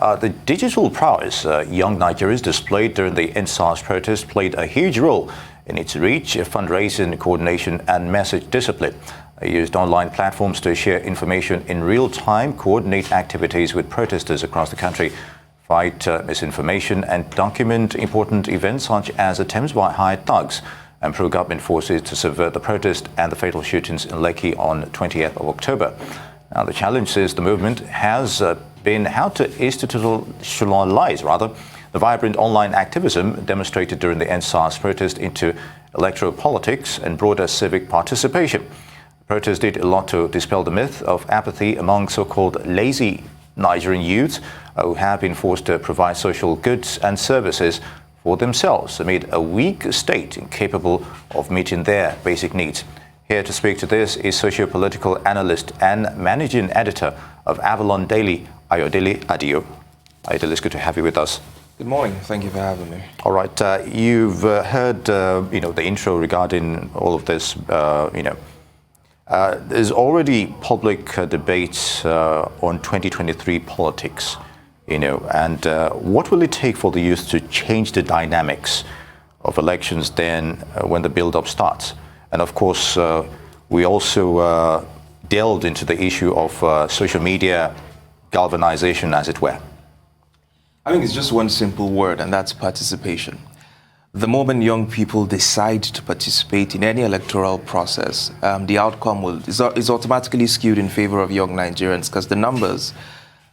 The digital prowess young Nigerians displayed during the EndSARS protest played a huge role in its reach, fundraising, coordination, and message discipline. They used online platforms to share information in real time, coordinate activities with protesters across the country, fight misinformation, and document important events such as attempts by hired thugs and pro-government forces to subvert the protest and the fatal shootings in Lekki on 20th of October. Now, the challenge, says the movement, has been how to institutionalize the vibrant online activism demonstrated during the EndSARS protest into electoral politics and broader civic participation. The protest did a lot to dispel the myth of apathy among so-called lazy Nigerian youths who have been forced to provide social goods and services for themselves amid a weak state incapable of meeting their basic needs. Here to speak to this is socio-political analyst and managing editor of Avalon Daily, Ayodele Adio. Ayodele, it's good to have you with us. Good morning. Thank you for having me. All right. You've heard, the intro regarding all of this. There's already public debates on 2023 politics, and what will it take for the youth to change the dynamics of elections then when the build-up starts? And of course, we also delved into the issue of social media galvanization, as it were. I think it's just one simple word, and that's participation. The moment young people decide to participate in any electoral process, the outcome is automatically skewed in favor of young Nigerians, because the numbers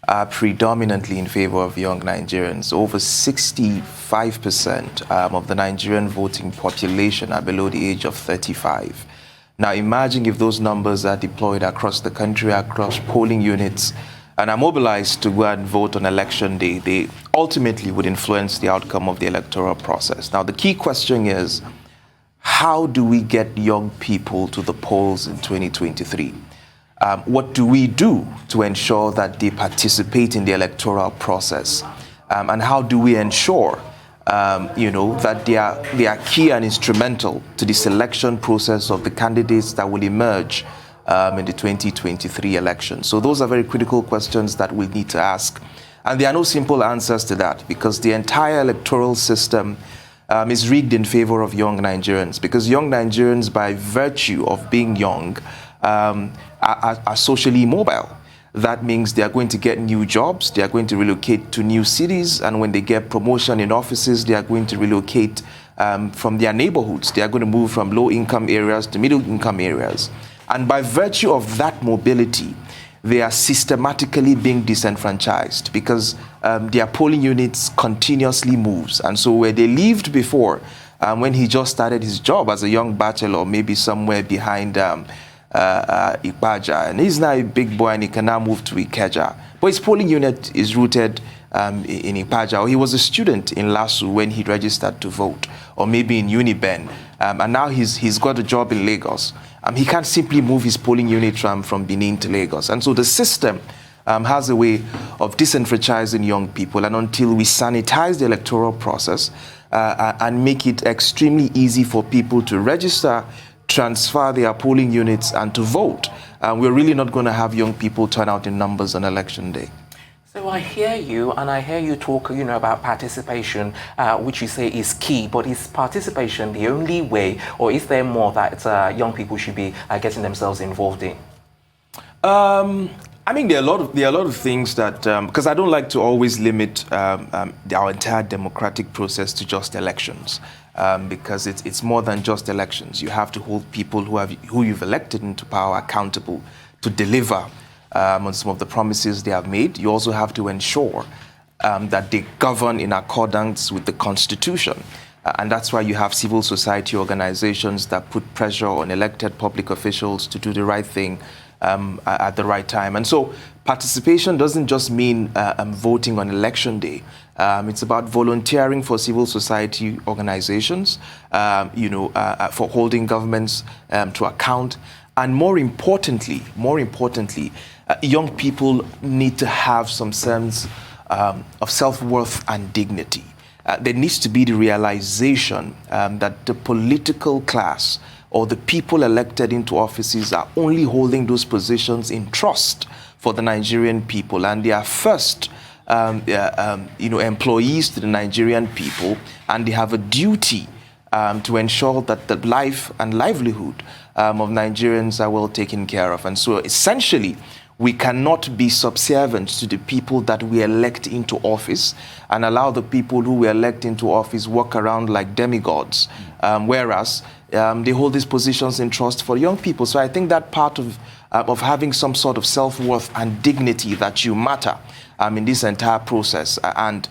are predominantly in favor of young Nigerians. Over 65% of the Nigerian voting population are below the age of 35. Now imagine if those numbers are deployed across the country, across polling units, and are mobilized to go and vote on election day. They ultimately would influence the outcome of the electoral process. Now the key question is, how do we get young people to the polls in 2023? What do we do to ensure that they participate in the electoral process? And how do we ensure that they are key and instrumental to the selection process of the candidates that will emerge in the 2023 election? So those are very critical questions that we need to ask. And there are no simple answers to that, because the entire electoral system is rigged in favor of young Nigerians, because young Nigerians, by virtue of being young, are socially mobile. That means they are going to get new jobs, they are going to relocate to new cities, and when they get promotion in offices, they are going to relocate from their neighborhoods. They are going to move from low-income areas to middle-income areas. And by virtue of that mobility, they are systematically being disenfranchised, because their polling units continuously moves. And so where they lived before, when he just started his job as a young bachelor, maybe somewhere behind Ipaja, and he's now a big boy and he can now move to Ikeja. But his polling unit is rooted in Ipaja, or he was a student in LASU when he registered to vote, or maybe in Uniben, and now he's got a job in Lagos. He can't simply move his polling unit from Benin to Lagos. And so the system has a way of disenfranchising young people, and until we sanitize the electoral process and make it extremely easy for people to register, transfer their polling units, and to vote, we're really not going to have young people turn out in numbers on election day. So I hear you, and I hear you talk, about participation, which you say is key. But is participation the only way, or is there more that young people should be getting themselves involved in? I mean, there are a lot of things that, because I don't like to always limit our entire democratic process to just elections, because it's more than just elections. You have to hold people who you've elected into power accountable to deliver on some of the promises they have made. You also have to ensure that they govern in accordance with the Constitution. And that's why you have civil society organizations that put pressure on elected public officials to do the right thing at the right time. And so participation doesn't just mean voting on election day. It's about volunteering for civil society organizations, for holding governments to account. And more importantly, young people need to have some sense of self-worth and dignity. There needs to be the realization that the political class or the people elected into offices are only holding those positions in trust for the Nigerian people, and their first employees to the Nigerian people, and they have a duty to ensure that the life and livelihood of Nigerians are well taken care of. And so essentially, we cannot be subservient to the people that we elect into office and allow the people who we elect into office walk around like demigods, whereas they hold these positions in trust for young people. So I think that part of having some sort of self-worth and dignity, that you matter in this entire process, and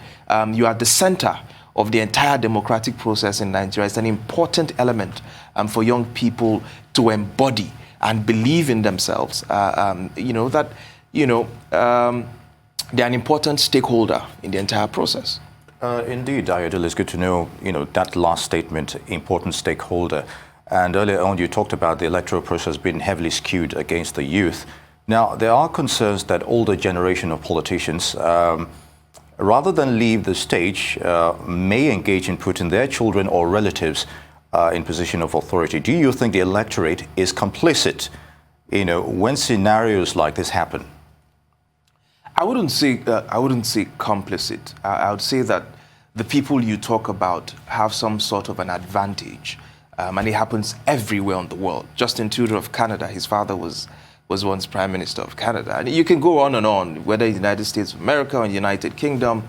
you are at the center of the entire democratic process in Nigeria, is an important element for young people to embody and believe in themselves, they're an important stakeholder in the entire process. Indeed, Ayodele, it's good to know, that last statement, important stakeholder. And earlier on, you talked about the electoral process being heavily skewed against the youth. Now, there are concerns that older generation of politicians, rather than leave the stage, may engage in putting their children or relatives in position of authority. Do you think the electorate is complicit, when scenarios like this happen? I wouldn't say complicit. I would say that the people you talk about have some sort of an advantage, and it happens everywhere in the world. Justin Trudeau of Canada, his father was once Prime Minister of Canada. And you can go on and on, whether in the United States of America or in the United Kingdom,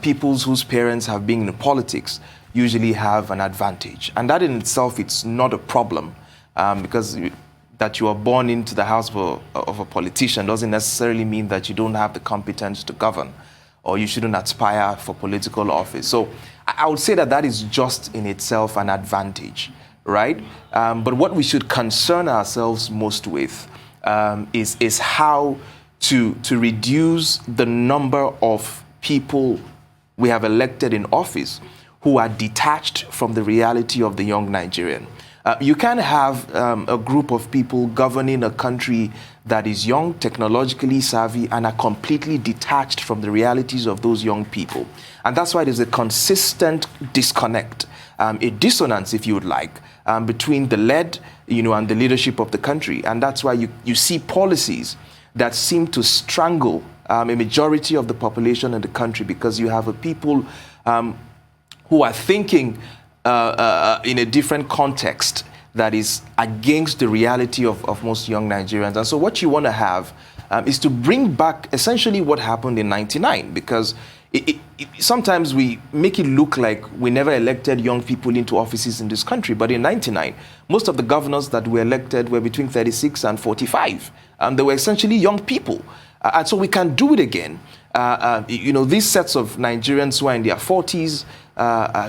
peoples whose parents have been in politics usually have an advantage. And that in itself, it's not a problem, because that you are born into the house of a politician doesn't necessarily mean that you don't have the competence to govern, or you shouldn't aspire for political office. So I would say that is just in itself an advantage, right? But what we should concern ourselves most with is how to reduce the number of people we have elected in office who are detached from the reality of the young Nigerian. You can have a group of people governing a country that is young, technologically savvy, and are completely detached from the realities of those young people. And that's why there's a consistent disconnect, a dissonance, if you would like, between the led, and the leadership of the country. And that's why you see policies that seem to strangle a majority of the population in the country, because you have a people who are thinking in a different context that is against the reality of most young Nigerians. And so what you want to have is to bring back essentially what happened in '99, because sometimes we make it look like we never elected young people into offices in this country. But in '99, most of the governors that were elected were between 36 and 45. They were essentially young people. And so we can do it again. These sets of Nigerians who are in their 40s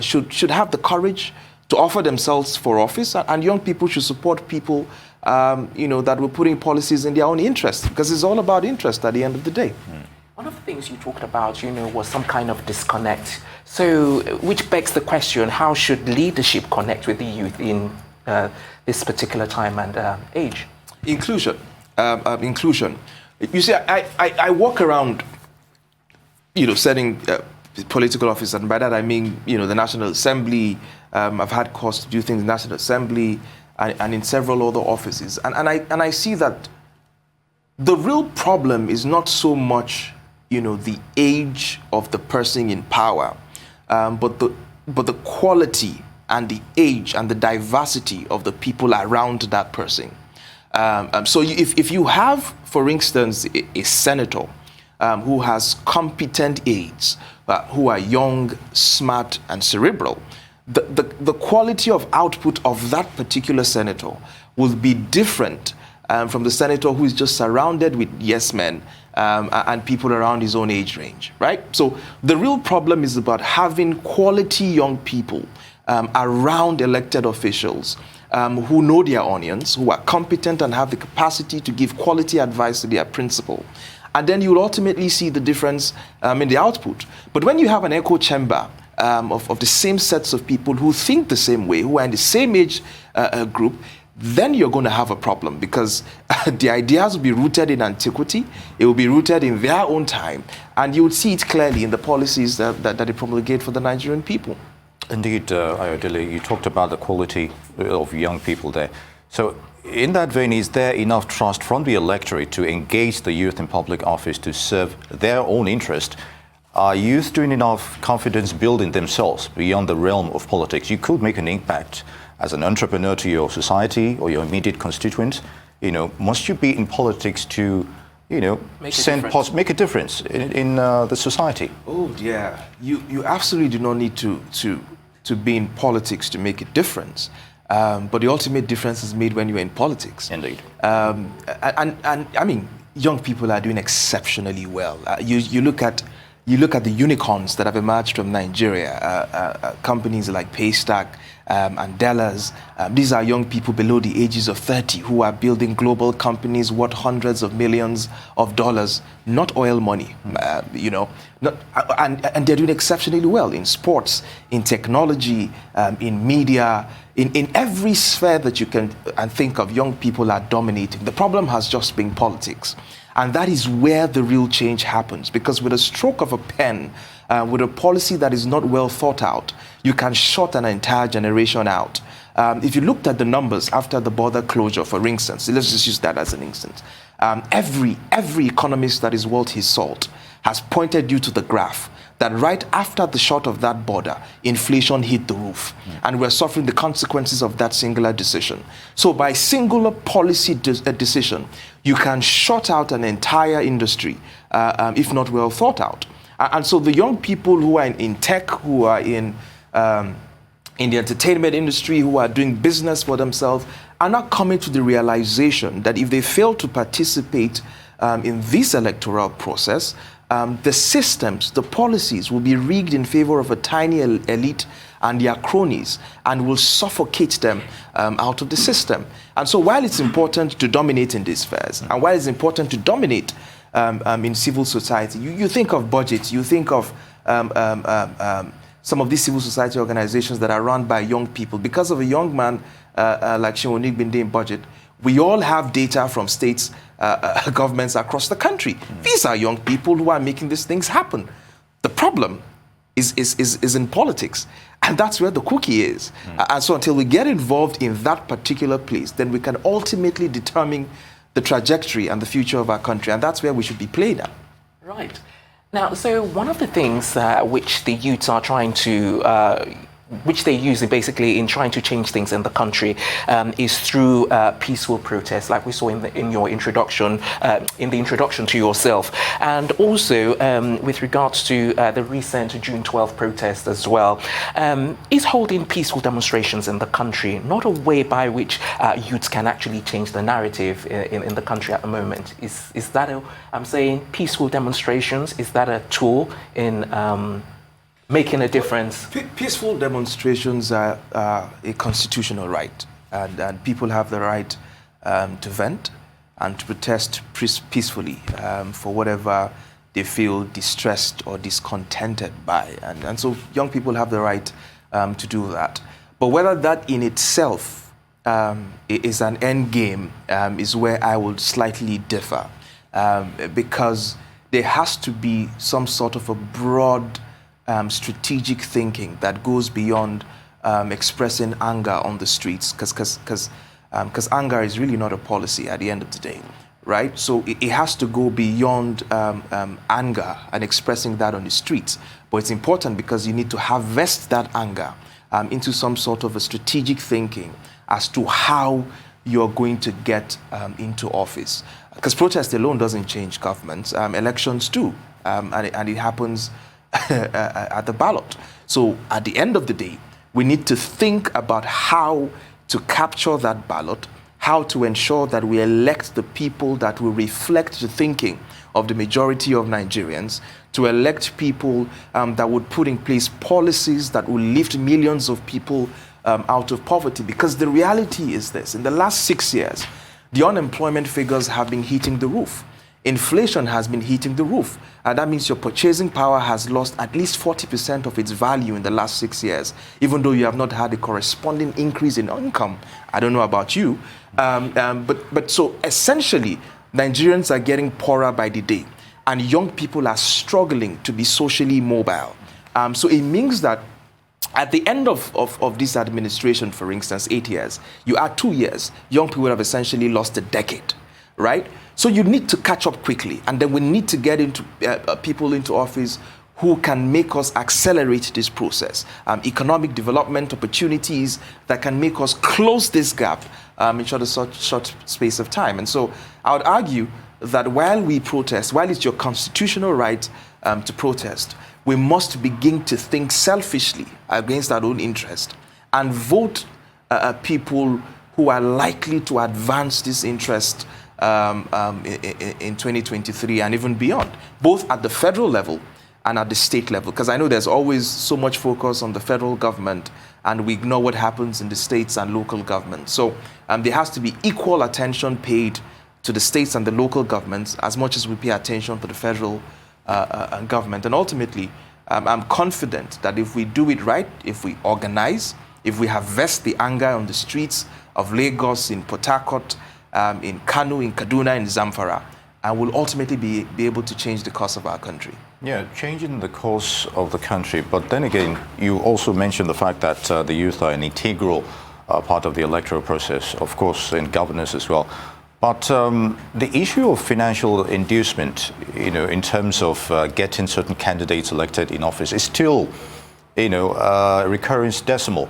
should have the courage to offer themselves for office, and young people should support people, that will put in policies in their own interest, because it's all about interest at the end of the day. One of the things you talked about, was some kind of disconnect. So, which begs the question, how should leadership connect with the youth in this particular time and age? Inclusion. Inclusion. You see, I walk around, setting political office, and by that I mean, the National Assembly. I've had cause to do things in the National Assembly and in several other offices. And I see that the real problem is not so much, the age of the person in power, but the quality and the age and the diversity of the people around that person. So if you have, for instance, a senator who has competent aides, who are young, smart, and cerebral, the quality of output of that particular senator will be different from the senator who is just surrounded with yes men and people around his own age range, right? So the real problem is about having quality young people around elected officials who know their onions, who are competent and have the capacity to give quality advice to their principal. And then you'll ultimately see the difference in the output. But when you have an echo chamber of the same sets of people who think the same way, who are in the same age group, then you're going to have a problem, because the ideas will be rooted in antiquity, it will be rooted in their own time, and you would see it clearly in the policies that they promulgate for the Nigerian people. Indeed, Ayodele, you talked about the quality of young people there. So in that vein, is there enough trust from the electorate to engage the youth in public office to serve their own interest? Are youth doing enough confidence building themselves beyond the realm of politics? You could make an impact as an entrepreneur to your society or your immediate constituents. Must you be in politics to, make a difference in the society? Oh, yeah. You absolutely do not need to be in politics to make a difference. But the ultimate difference is made when you're in politics. Indeed. And I mean, young people are doing exceptionally well. You look at the unicorns that have emerged from Nigeria, companies like Paystack and Dellas. These are young people below the ages of 30 who are building global companies worth hundreds of millions of dollars, not oil money, and they're doing exceptionally well in sports, in technology, in media, in every sphere that you can and think of. Young people are dominating. The problem has just been politics. And that is where the real change happens, because with a stroke of a pen, with a policy that is not well thought out, you can shut an entire generation out. If you looked at the numbers after the border closure, for instance, let's just use that as an instance. Every economist that is worth his salt has pointed you to the graph that right after the shut of that border, inflation hit the roof. And we're suffering the consequences of that singular decision. So by singular policy decision, you can shut out an entire industry, if not well thought out. And so the young people who are in tech, who are in the entertainment industry, who are doing business for themselves, are not coming to the realization that if they fail to participate in this electoral process, the systems, the policies will be rigged in favor of a tiny elite and their cronies, and will suffocate them out of the system. And so while it's important to dominate in these spheres, and while it's important to dominate in civil society, you think of budgets, you think of some of these civil society organizations that are run by young people. Because of a young man like Shewonik Binde in budget, we all have data from states, governments across the country. These are young people who are making these things happen. The problem is in politics. And that's where the cookie is. And so until we get involved in that particular place, then we can ultimately determine the trajectory and the future of our country. And that's where we should be playing at. Right. Now, so one of the things which the youths are trying to which they use basically in trying to change things in the country is through peaceful protests, like we saw in your introduction, in the introduction to yourself, and also with regards to the recent June 12th protest as well. Is holding peaceful demonstrations in the country not a way by which youths can actually change the narrative in the country at the moment? Is that I'm saying peaceful demonstrations, is that a tool in making a difference? Peaceful demonstrations are a constitutional right, and people have the right to vent and to protest peacefully for whatever they feel distressed or discontented by. And so young people have the right to do that. But whether that in itself is an end game is where I would slightly differ, because there has to be some sort of a broad strategic thinking that goes beyond expressing anger on the streets, because anger is really not a policy at the end of the day, right? So it has to go beyond anger and expressing that on the streets. But it's important because you need to harvest that anger into some sort of a strategic thinking as to how you're going to get into office. Because protest alone doesn't change governments. Elections do, and it happens at the ballot. So at the end of the day, we need to think about how to capture that ballot, how to ensure that we elect the people that will reflect the thinking of the majority of Nigerians, to elect people that would put in place policies that will lift millions of people out of poverty. Because the reality is this: in the last 6 years, the unemployment figures have been hitting the roof. Inflation has been hitting the roof. And that means your purchasing power has lost at least 40% of its value in the last 6 years, even though you have not had a corresponding increase in income. I don't know about you. But so essentially, Nigerians are getting poorer by the day, and young people are struggling to be socially mobile. So it means that at the end of this administration, for instance, 8 years, you add 2 years, young people have essentially lost a decade, right? So you need to catch up quickly, and then we need to get into people into office who can make us accelerate this process. Economic development opportunities that can make us close this gap in short space of time. And so I would argue that while we protest, while it's your constitutional right to protest, we must begin to think selfishly against our own interest and vote people who are likely to advance this interest in 2023 and even beyond, both at the federal level and at the state level. Because I know there's always so much focus on the federal government and we ignore what happens in the states and local governments. So there has to be equal attention paid to the states and the local governments as much as we pay attention to the federal government. And ultimately, I'm confident that if we do it right, if we organize, if we harvest the anger on the streets of Lagos, in Port Harcourt, in Kano, in Kaduna, in Zamfara, and we'll ultimately be able to change the course of our country. Yeah, changing the course of the country. But then again, you also mentioned the fact that the youth are an integral part of the electoral process, of course, in governance as well. But the issue of financial inducement, in terms of getting certain candidates elected in office is still, a recurrence decimal,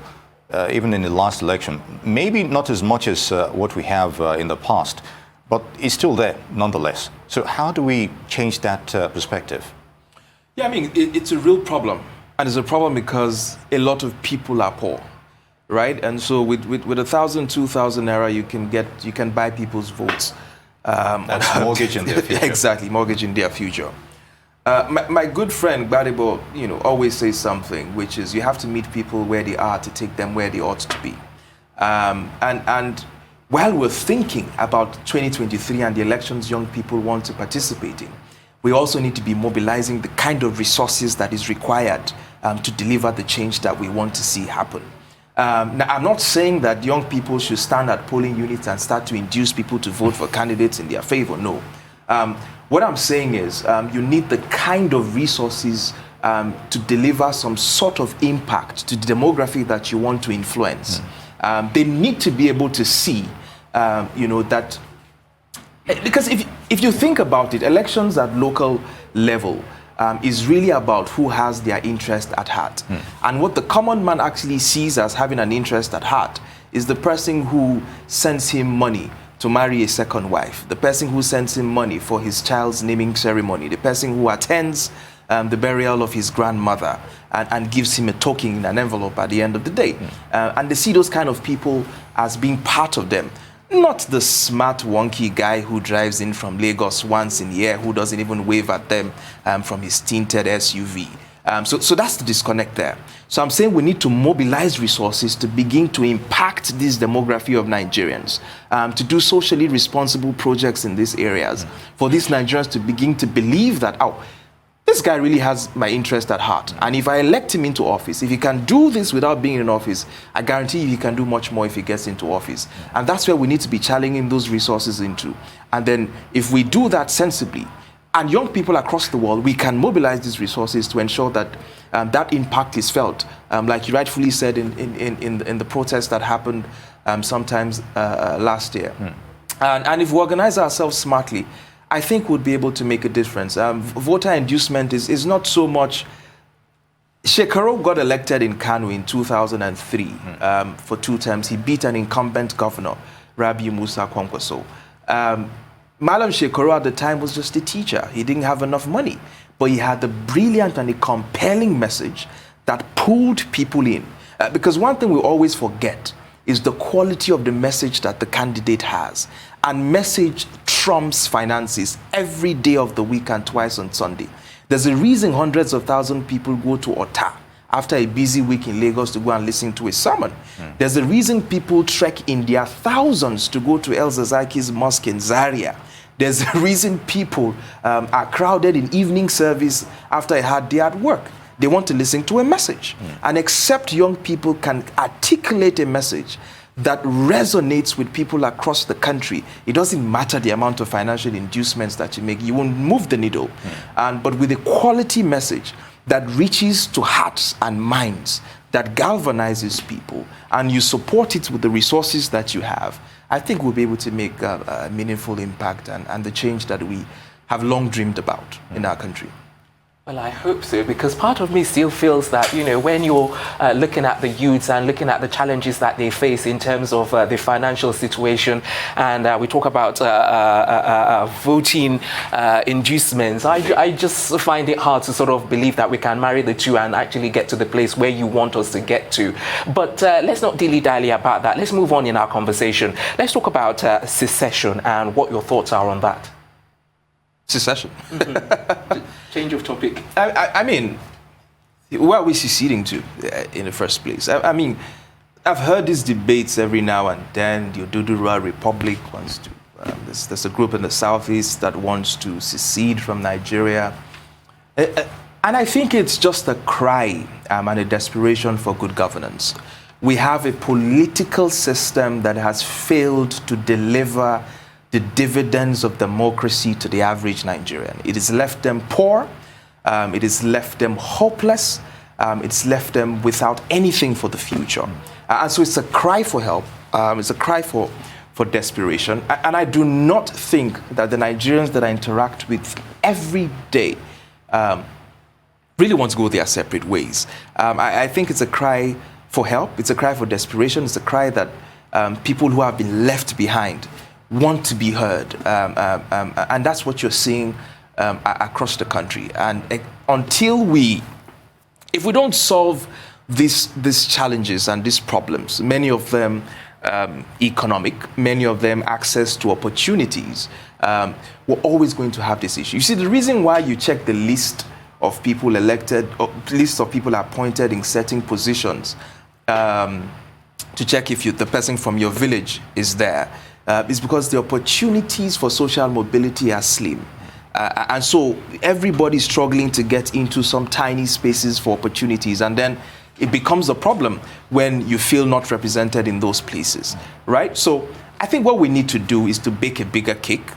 even in the last election. Maybe not as much as what we have in the past, but it's still there nonetheless. So how do we change that perspective? Yeah, I mean, it's a real problem. And it's a problem because a lot of people are poor, right? And so with 1,000, 2,000 naira, you can buy people's votes. That's mortgage in their future. Exactly, mortgage in their future. My good friend Gbadebo, always says something, which is you have to meet people where they are to take them where they ought to be. And while we're thinking about 2023 and the elections young people want to participate in, we also need to be mobilizing the kind of resources that is required to deliver the change that we want to see happen. Now, I'm not saying that young people should stand at polling units and start to induce people to vote for candidates in their favor. No. What I'm saying is you need the kind of resources to deliver some sort of impact to the demographic that you want to influence. They need to be able to see, that, because if you think about it, elections at local level is really about who has their interest at heart. And what the common man actually sees as having an interest at heart is the person who sends him money to marry a second wife, the person who sends him money for his child's naming ceremony, the person who attends the burial of his grandmother and gives him a token in an envelope at the end of the day. And they see those kind of people as being part of them. Not the smart, wonky guy who drives in from Lagos once in a year, who doesn't even wave at them from his tinted SUV. So that's the disconnect there. So I'm saying we need to mobilize resources to begin to impact this demography of Nigerians, to do socially responsible projects in these areas, for these Nigerians to begin to believe that, this guy really has my interest at heart. And if I elect him into office, if he can do this without being in office, I guarantee you he can do much more if he gets into office. And that's where we need to be channeling those resources into. And then if we do that sensibly, and young people across the world, we can mobilize these resources to ensure that that impact is felt. Like you rightfully said in the protest that happened sometimes last year. And if we organize ourselves smartly, I think we'll be able to make a difference. Voter inducement is not so much. Shekaro got elected in Kano in 2003 for 2 terms. He beat an incumbent governor, Rabi Musa Kwankwaso. Malam Shekaro at the time was just a teacher. He didn't have enough money, but he had a brilliant and a compelling message that pulled people in. Because one thing we always forget is the quality of the message that the candidate has. And message trumps finances every day of the week and twice on Sunday. There's a reason hundreds of thousands of people go to Ota after a busy week in Lagos to go and listen to a sermon. There's a reason people trek in their thousands to go to El Zazaki's mosque in Zaria. There's a reason people are crowded in evening service after a hard day at work. They want to listen to a message. And except young people can articulate a message that resonates with people across the country, it doesn't matter the amount of financial inducements that you make, you won't move the needle. But with a quality message that reaches to hearts and minds, that galvanizes people, and you support it with the resources that you have, I think we'll be able to make a meaningful impact and the change that we have long dreamed about in our country. Well, I hope so, because part of me still feels that, when you're looking at the youths and looking at the challenges that they face in terms of the financial situation, and we talk about voting inducements, I just find it hard to sort of believe that we can marry the two and actually get to the place where you want us to get to. But let's not dilly-dally about that. Let's move on in our conversation. Let's talk about secession and what your thoughts are on that. Secession. Change of topic. I mean, where are we seceding to in the first place? I mean, I've heard these debates every now and then. The Oduduwa Republic wants to, there's a group in the southeast that wants to secede from Nigeria. And I think it's just a cry and a desperation for good governance. We have a political system that has failed to deliver the dividends of democracy to the average Nigerian. It has left them poor, it has left them hopeless, it's left them without anything for the future. And so it's a cry for help, it's a cry for desperation. And I do not think that the Nigerians that I interact with every day really want to go their separate ways. I think it's a cry for help, it's a cry for desperation, it's a cry that people who have been left behind want to be heard, and that's what you're seeing across the country. And if we don't solve these challenges and these problems, many of them economic, many of them access to opportunities, we're always going to have this issue. You see, the reason why you check the list of people elected, or list of people appointed in certain positions, to check if the person from your village is there, is because the opportunities for social mobility are slim. And so everybody's struggling to get into some tiny spaces for opportunities, and then it becomes a problem when you feel not represented in those places, right? So I think what we need to do is to bake a bigger cake.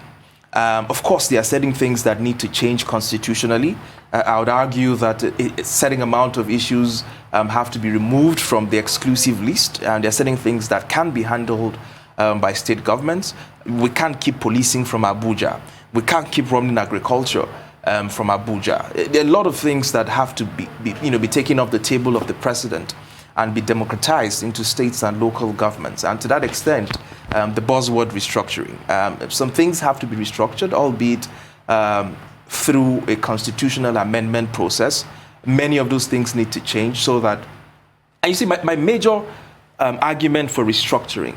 Of course, there are certain things that need to change constitutionally. I would argue that a certain amount of issues have to be removed from the exclusive list, and there are certain things that can be handled by state governments. We can't keep policing from Abuja. We can't keep running agriculture from Abuja. There are a lot of things that have to be taken off the table of the president and be democratized into states and local governments. And to that extent, the buzzword restructuring. Some things have to be restructured, albeit through a constitutional amendment process. Many of those things need to change so that, and you see, my major argument for restructuring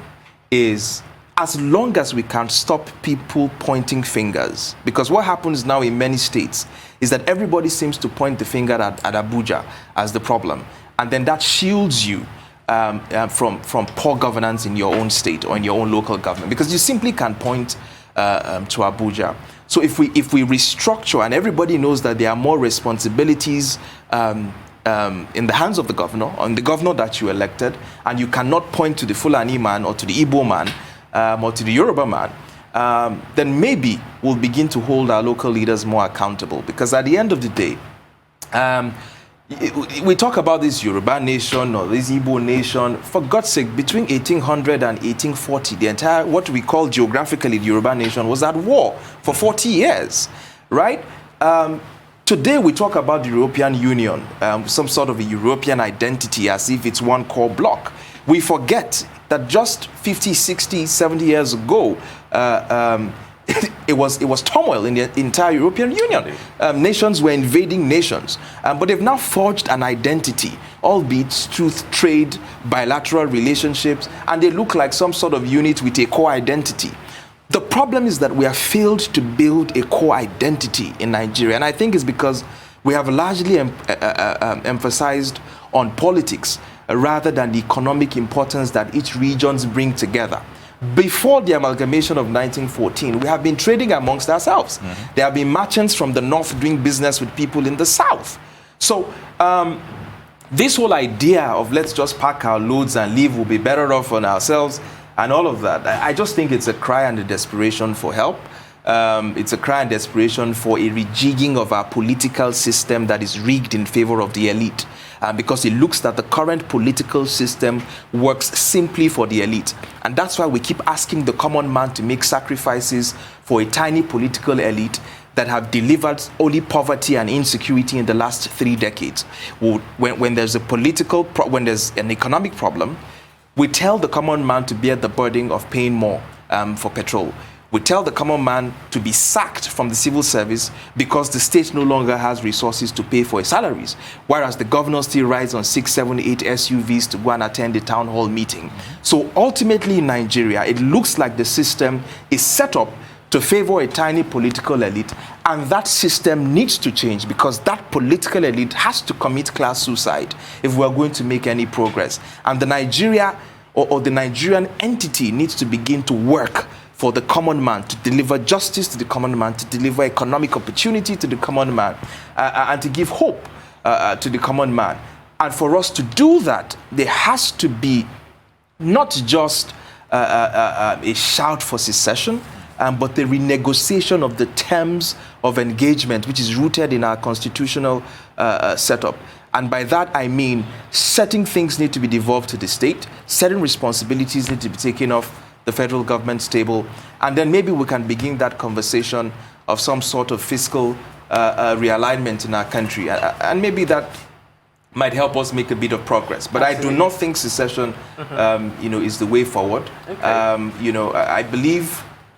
is, as long as we can stop people pointing fingers, because what happens now in many states is that everybody seems to point the finger at Abuja as the problem, and then that shields you from poor governance in your own state or in your own local government, because you simply can't point to Abuja. So if we restructure, and everybody knows that there are more responsibilities in the hands of the governor, on the governor that you elected, and you cannot point to the Fulani man or to the Igbo man or to the Yoruba man, then maybe we'll begin to hold our local leaders more accountable. Because at the end of the day, we talk about this Yoruba nation or this Igbo nation. For God's sake, between 1800 and 1840, the entire, what we call geographically the Yoruba nation, was at war for 40 years, right? Today we talk about the European Union, some sort of a European identity, as if it's one core bloc. We forget that just 50, 60, 70 years ago, it was turmoil in the entire European Union. Nations were invading nations, but they've now forged an identity, albeit through trade, bilateral relationships, and they look like some sort of unit with a core identity. The problem is that we have failed to build a core identity in Nigeria, and I think it's because we have largely emphasized on politics rather than the economic importance that each regions bring together. Before the amalgamation of 1914, we have been trading amongst ourselves. Mm-hmm. There have been merchants from the north doing business with people in the south. So this whole idea of let's just pack our loads and leave, we'll be better off on ourselves, and all of that, I just think it's a cry and a desperation for help. It's a cry and desperation for a rejigging of our political system that is rigged in favor of the elite. Because it looks that the current political system works simply for the elite. And that's why we keep asking the common man to make sacrifices for a tiny political elite that have delivered only poverty and insecurity in the last 3 decades. When there's a when there's an economic problem, we tell the common man to bear the burden of paying more for petrol. We tell the common man to be sacked from the civil service because the state no longer has resources to pay for his salaries, whereas the governor still rides on 6, 7, 8 SUVs to go and attend the town hall meeting. So ultimately in Nigeria, it looks like the system is set up to favor a tiny political elite, and that system needs to change because that political elite has to commit class suicide if we're going to make any progress. And the Nigeria or the Nigerian entity needs to begin to work for the common man, to deliver justice to the common man, to deliver economic opportunity to the common man, and to give hope to the common man. And for us to do that, there has to be not just a shout for secession, but the renegotiation of the terms of engagement, which is rooted in our constitutional setup. And by that, I mean certain things need to be devolved to the state, certain responsibilities need to be taken off the federal government's table, and then maybe we can begin that conversation of some sort of fiscal realignment in our country. And maybe that might help us make a bit of progress. But absolutely. I do not think secession, is the way forward. Okay.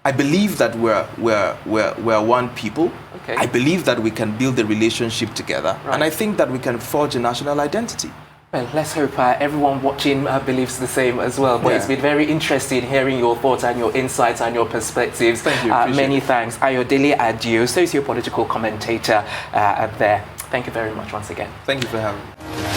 I believe that we're one people. Okay. I believe that we can build a relationship together. Right. And I think that we can forge a national identity. Well, let's hope everyone watching believes the same as well. But It's been very interesting hearing your thoughts and your insights and your perspectives. Thank you. Many thanks. Ayodele Adio, socio-political commentator there. Thank you very much once again. Thank you for having me.